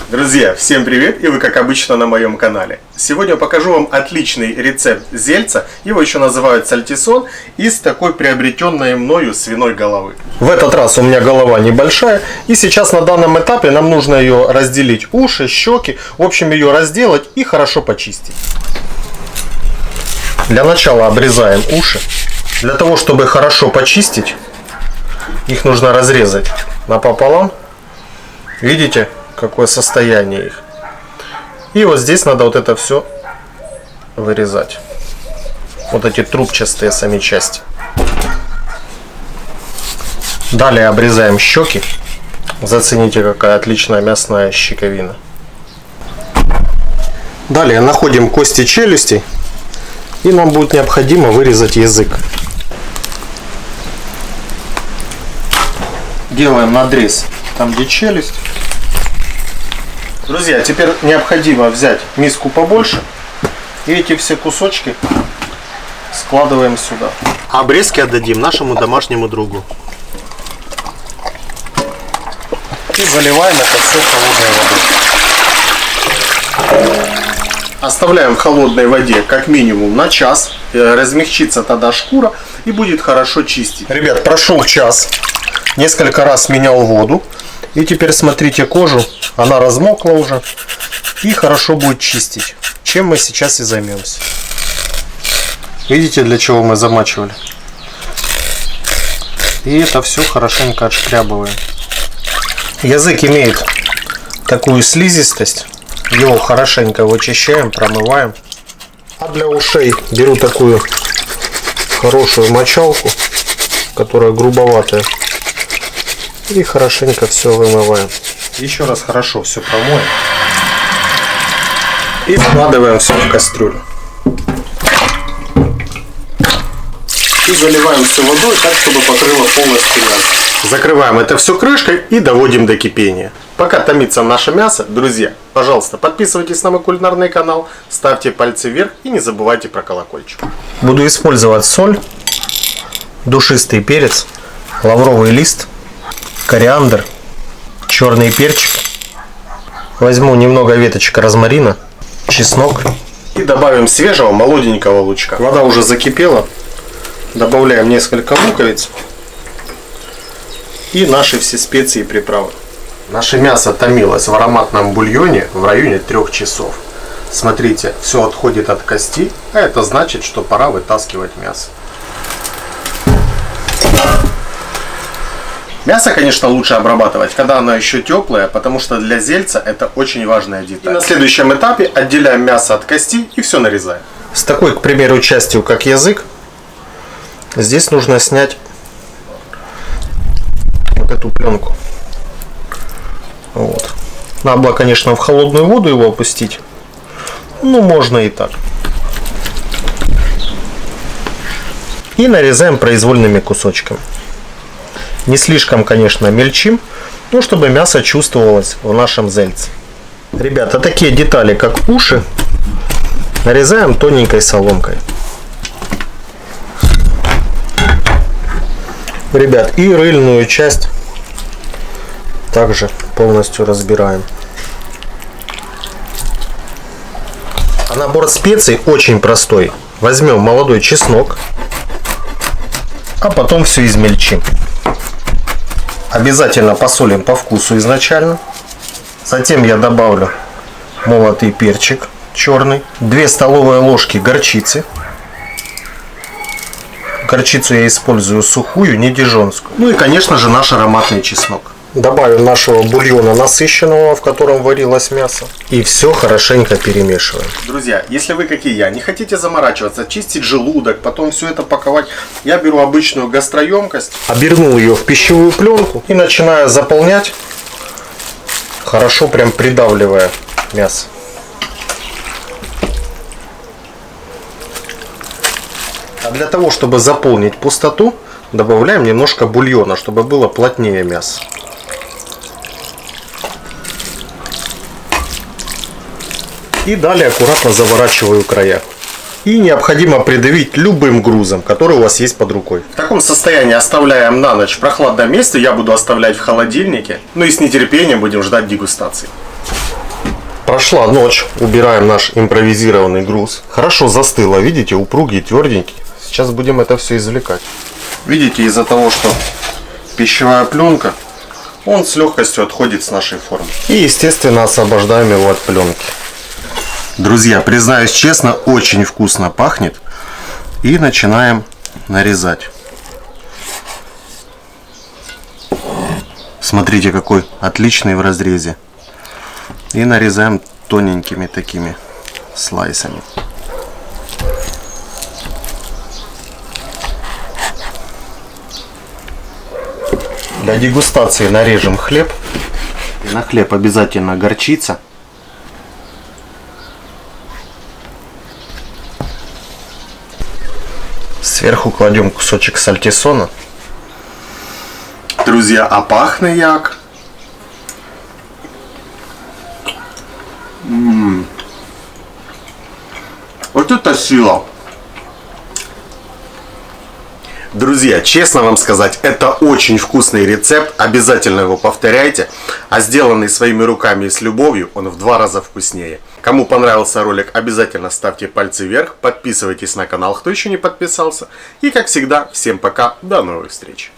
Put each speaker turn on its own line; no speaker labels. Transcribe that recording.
Друзья, всем привет, и вы как обычно на моем канале. Сегодня я покажу вам отличный рецепт зельца, его еще называют сальтисон, из такой приобретенной мною свиной головы. В этот раз у меня голова небольшая, и сейчас на данном этапе нам нужно ее разделить, уши, щеки, в общем ее разделать и хорошо почистить. Для начала обрезаем уши. Для того, чтобы хорошо почистить, их нужно разрезать напополам. Видите, какое состояние их. И вот здесь надо вот это все вырезать. Вот эти трубчатые сами части. Далее обрезаем щеки. Зацените, какая отличная мясная щековина. Далее находим кости челюстей. И нам будет необходимо вырезать язык. Делаем надрез там, где челюсть. Друзья, теперь необходимо взять миску побольше. И эти все кусочки складываем сюда. Обрезки отдадим нашему домашнему другу. И заливаем это все холодной водой. Оставляем в холодной воде как минимум на час. Размягчится тогда шкура и будет хорошо чистить. Ребят, прошел час. Несколько раз менял воду. И теперь смотрите кожу. Она размокла уже. И хорошо будет чистить. Чем мы сейчас и займемся. Видите, для чего мы замачивали? И это все хорошенько отшкрябываем. Язык имеет такую слизистость. Его хорошенько вычищаем, промываем. А для ушей беру такую хорошую мочалку, которая грубоватая. И хорошенько все вымываем. Еще раз хорошо все промоем. И складываем все в кастрюлю. И заливаем все водой так, чтобы покрыло полностью мясо. Закрываем это все крышкой и доводим до кипения. Пока томится наше мясо, друзья, пожалуйста, подписывайтесь на мой кулинарный канал, ставьте пальцы вверх и не забывайте про колокольчик. Буду использовать соль, душистый перец, лавровый лист, кориандр, черный перчик. Возьму немного веточек розмарина, чеснок и добавим свежего молоденького лучка. Вода уже закипела. Добавляем несколько луковиц и наши все специи и приправы. Наше мясо томилось в ароматном бульоне в районе 3 часов. Смотрите, все отходит от кости, а это значит, что пора вытаскивать мясо. Мясо, конечно, лучше обрабатывать, когда оно еще теплое, потому что для зельца это очень важная деталь. И на следующем этапе отделяем мясо от кости и все нарезаем. С такой, к примеру, частью, как язык, здесь нужно снять вот эту пленку. Вот. Надо было, конечно, в холодную воду его опустить. Ну, можно и так. И нарезаем произвольными кусочками. Не слишком, конечно, мельчим, но чтобы мясо чувствовалось в нашем зельце. Ребята, такие детали, как уши, нарезаем тоненькой соломкой. Ребят, и рыльную часть также полностью разбираем. А набор специй очень простой. Возьмем молодой чеснок, а потом все измельчим. Обязательно посолим по вкусу изначально. Затем я добавлю молотый перчик черный, 2 столовые ложки горчицы. Горчицу я использую сухую, не дижонскую. Ну и, конечно же, наш ароматный чеснок. Добавим нашего бульона насыщенного, в котором варилось мясо. И все хорошенько перемешиваем. Друзья, если вы, как и я, не хотите заморачиваться, чистить желудок, потом все это паковать, я беру обычную гастроемкость, обернул ее в пищевую пленку и начинаю заполнять, хорошо прям придавливая мясо. А для того, чтобы заполнить пустоту, добавляем немножко бульона, чтобы было плотнее мясо. И далее аккуратно заворачиваю края. И необходимо придавить любым грузом, который у вас есть под рукой. В таком состоянии оставляем на ночь в прохладном месте. Я буду оставлять в холодильнике. Ну и с нетерпением будем ждать дегустации. Прошла ночь, убираем наш импровизированный груз. Хорошо застыло, видите, упругий, тверденький. Сейчас будем это все извлекать. Видите, из-за того, что пищевая пленка, он с легкостью отходит с нашей формы. И, естественно, освобождаем его от пленки. Друзья, признаюсь честно, очень вкусно пахнет. И начинаем нарезать. Смотрите, какой отличный в разрезе. И нарезаем тоненькими такими слайсами. Для дегустации нарежем хлеб. На хлеб обязательно горчица. Сверху кладем кусочек сальтисона. Друзья, а пахнет як. Вот это сила. Друзья, честно вам сказать, это очень вкусный рецепт, обязательно его повторяйте, а сделанный своими руками и с любовью, он в 2 раза вкуснее. Кому понравился ролик, обязательно ставьте пальцы вверх, подписывайтесь на канал, кто еще не подписался, и как всегда, всем пока, до новых встреч.